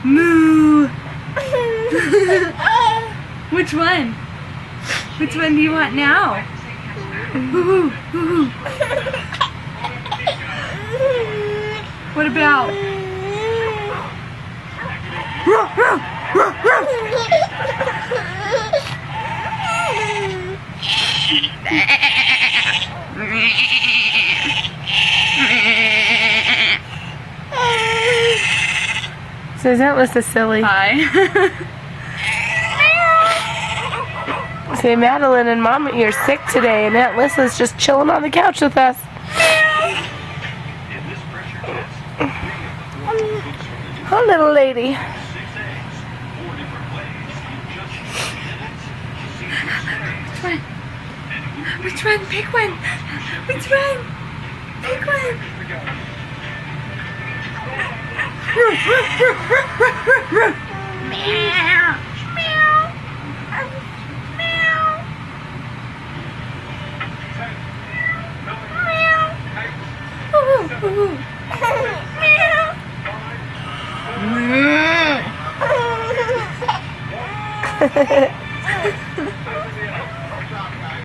Moo. Which one? Which one do you want now? Ooh, ooh. What about? So that was the silly. Hi. Say, Madelynn and Mama, you're sick today, and Aunt Lissa's just chilling on the couch with us. Oh, little lady. Which one? Pick one. Which one? Pick one. Meow. Meow. Meow. Meow. Ooh, ooh. Meow.